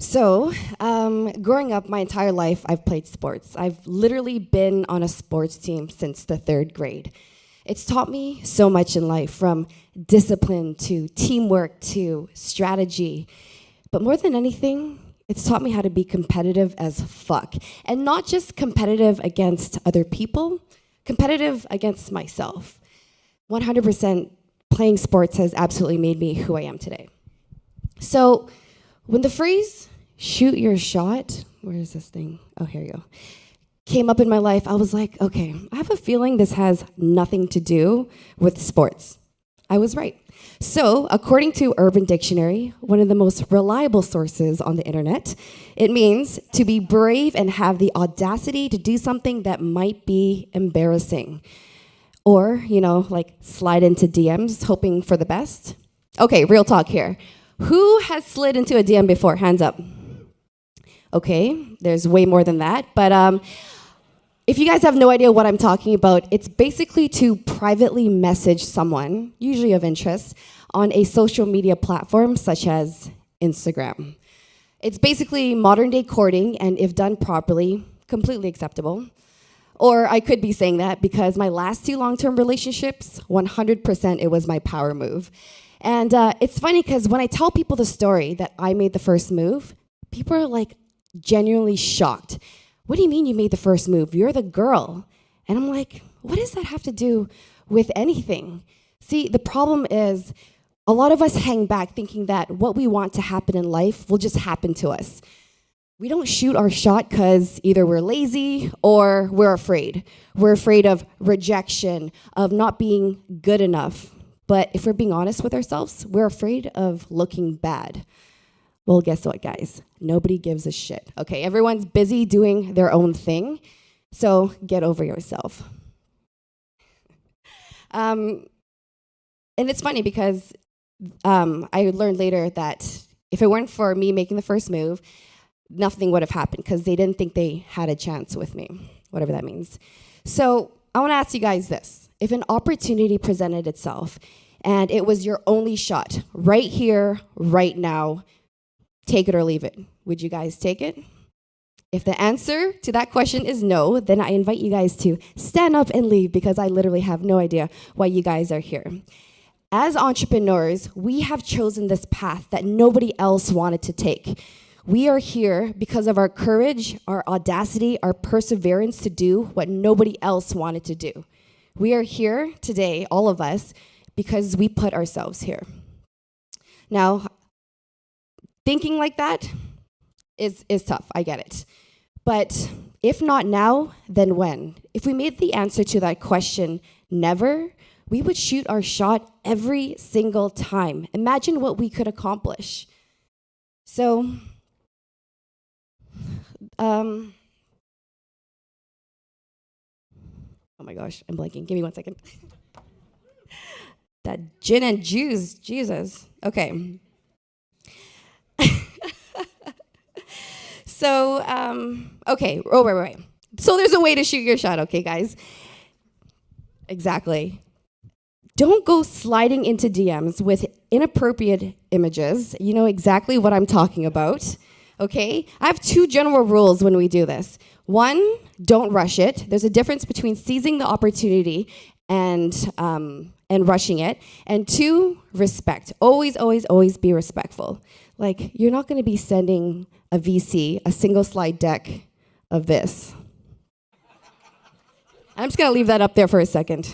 Growing up my entire life, I've played sports. I've literally been on a sports team since the 3rd grade. It's taught me so much in life, from discipline to teamwork to strategy. But more than anything, it's taught me how to be competitive as fuck. And not just competitive against other people, competitive against myself. 100% playing sports has absolutely made me who I am today. So when the phrase, shoot your shot, where is this thing? Oh, here you go. Came up in my life, I was like, okay, I have a feeling this has nothing to do with sports. I was right. So, according to Urban Dictionary, one of the most reliable sources on the internet, it means to be brave and have the audacity to do something that might be embarrassing. Or, like slide into DMs hoping for the best. Okay, real talk here. Who has slid into a DM before? Hands up. Okay, there's way more than that. But if you guys have no idea what I'm talking about, it's basically to privately message someone, usually of interest, on a social media platform such as Instagram. It's basically modern day courting, and if done properly, completely acceptable. Or I could be saying that because my last 2 long-term relationships, 100% it was my power move. And it's funny because when I tell people the story that I made the first move, people are like genuinely shocked. What do you mean you made the first move? You're the girl. And I'm like, what does that have to do with anything? See, the problem is a lot of us hang back thinking that what we want to happen in life will just happen to us. We don't shoot our shot because either we're lazy or we're afraid. We're afraid of rejection, of not being good enough. But if we're being honest with ourselves, we're afraid of looking bad. Well, guess what, guys? Nobody gives a shit. Okay, everyone's busy doing their own thing, so get over yourself. And it's funny because I learned later that if it weren't for me making the first move, nothing would have happened because they didn't think they had a chance with me, whatever that means. So I want to ask you guys this. If an opportunity presented itself and it was your only shot, right here, right now, take it or leave it, would you guys take it? If the answer to that question is no, then I invite you guys to stand up and leave because I literally have no idea why you guys are here. As entrepreneurs, we have chosen this path that nobody else wanted to take. We are here because of our courage, our audacity, our perseverance to do what nobody else wanted to do. We are here today, all of us, because we put ourselves here. Now, thinking like that is tough, I get it. But if not now, then when? If we made the answer to that question never, we would shoot our shot every single time. Imagine what we could accomplish. So, oh my gosh, I'm blanking. Give me 1 second. That gin and juice, Jesus. Okay. So, okay, right. So there's a way to shoot your shot, okay, guys? Exactly. Don't go sliding into DMs with inappropriate images. You know exactly what I'm talking about, okay? I have 2 general rules when we do this. 1, don't rush it. There's a difference between seizing the opportunity and rushing it. And 2, respect. Always, always, always be respectful. Like, you're not going to be sending a VC a single slide deck of this. I'm just going to leave that up there for a second.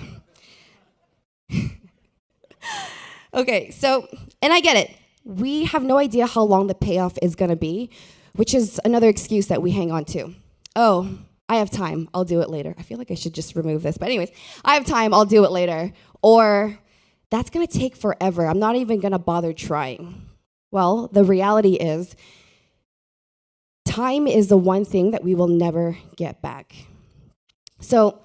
Okay, so, and I get it. We have no idea how long the payoff is going to be, which is another excuse that we hang on to. Oh, I have time. I'll do it later. I feel like I should just remove this. But anyways, I have time. I'll do it later. Or that's going to take forever. I'm not even going to bother trying. Well, the reality is time is the one thing that we will never get back. So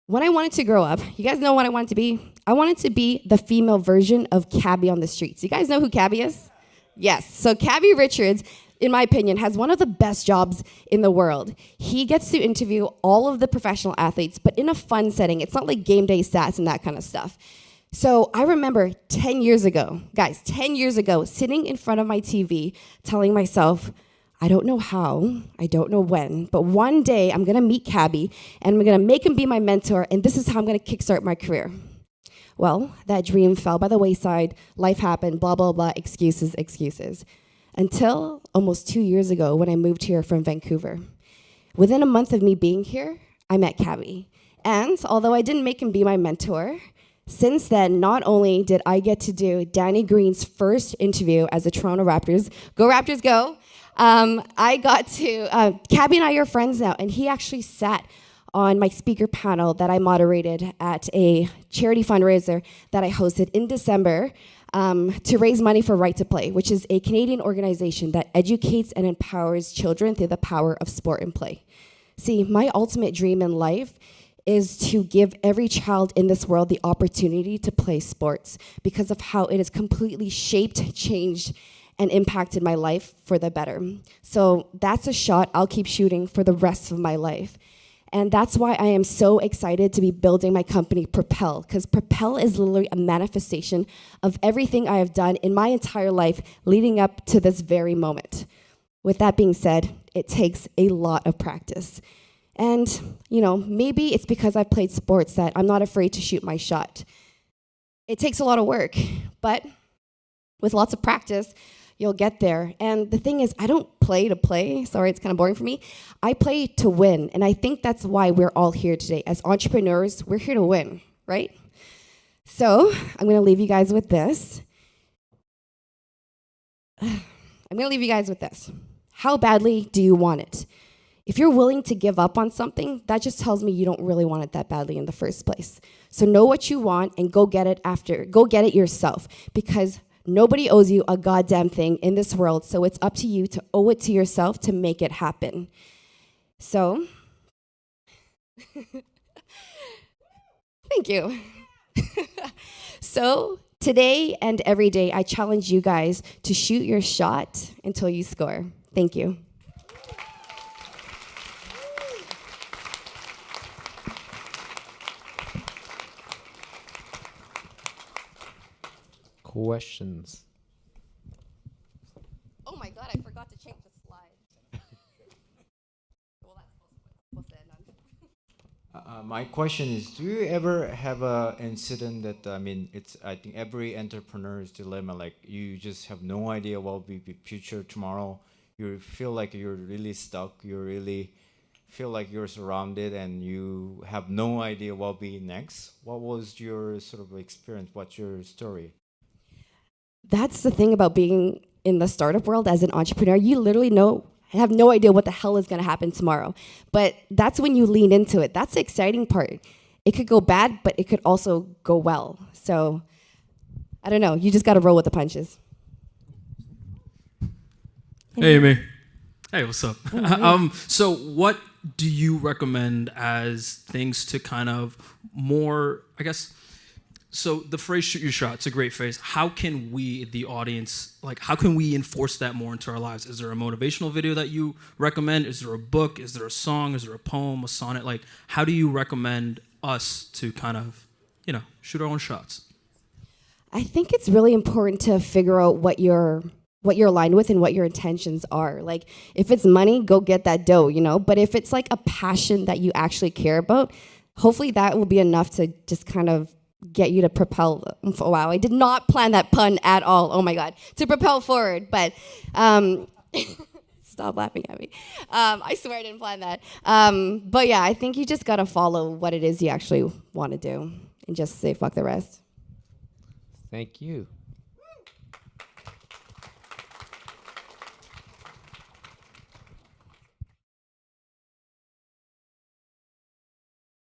when I wanted to grow up, you guys know what I wanted to be? I wanted to be the female version of Cabby on the streets. You guys know who Cabby is? Yes. So Cabby Richards, in my opinion, has one of the best jobs in the world. He gets to interview all of the professional athletes, but in a fun setting. It's not like game day stats and that kind of stuff. So I remember 10 years ago, guys, 10 years ago, sitting in front of my TV, telling myself, I don't know how, I don't know when, but one day I'm gonna meet Cabby and I'm gonna make him be my mentor, and this is how I'm gonna kickstart my career. Well, that dream fell by the wayside, life happened, blah, blah, blah, excuses, excuses. Until almost 2 years ago when I moved here from Vancouver. Within a month of me being here, I met Cabby. And although I didn't make him be my mentor, since then, not only did I get to do Danny Green's first interview as a Toronto Raptors, go Raptors go, I got to, Cabby and I are friends now, and he actually sat on my speaker panel that I moderated at a charity fundraiser that I hosted in December to raise money for Right to Play, which is a Canadian organization that educates and empowers children through the power of sport and play. See, my ultimate dream in life is to give every child in this world the opportunity to play sports because of how it has completely shaped, changed, and impacted my life for the better. So that's a shot I'll keep shooting for the rest of my life. And that's why I am so excited to be building my company, Propel, because Propel is literally a manifestation of everything I have done in my entire life leading up to this very moment. With that being said, it takes a lot of practice. And, you know, maybe it's because I've played sports that I'm not afraid to shoot my shot. It takes a lot of work, but with lots of practice, you'll get there. And the thing is, I don't play to play. Sorry, it's kind of boring for me. I play to win. And I think that's why we're all here today. As entrepreneurs, we're here to win, right? So I'm going to leave you guys with this. How badly do you want it? If you're willing to give up on something, that just tells me you don't really want it that badly in the first place. So know what you want and go get it yourself, because nobody owes you a goddamn thing in this world, so it's up to you to owe it to yourself to make it happen. So, thank you. So, today and every day, I challenge you guys to shoot your shot until you score. Thank you. Questions. Oh my God, I forgot to change the slide. Well, that's supposed to end on. My question is, do you ever have a incident that, I think every entrepreneur's dilemma, like you just have no idea what will be the future tomorrow. You feel like you're really stuck. You really feel like you're surrounded and you have no idea what will be next. What was your sort of experience? What's your story? That's the thing about being in the startup world as an entrepreneur. You literally have no idea what the hell is going to happen tomorrow. But that's when you lean into it. That's the exciting part. It could go bad, but it could also go well. So, I don't know. You just got to roll with the punches. Hey, Amie. Hey, what's up? So what do you recommend as things to kind of more, I guess, so the phrase shoot your shot, it's a great phrase. How can we, the audience, how can we enforce that more into our lives? Is there a motivational video that you recommend? Is there a book? Is there a song? Is there a poem, a sonnet? How do you recommend us to kind of, shoot our own shots? I think it's really important to figure out what you're aligned with and what your intentions are. Like, if it's money, go get that dough, But if it's like a passion that you actually care about, hopefully that will be enough to just kind of get you to propel. Wow, I did not plan that pun at all. Oh my God, to propel forward. But stop laughing at me. I swear I didn't plan that. But yeah, I think you just gotta follow what it is you actually want to do and just say fuck the rest. Thank you.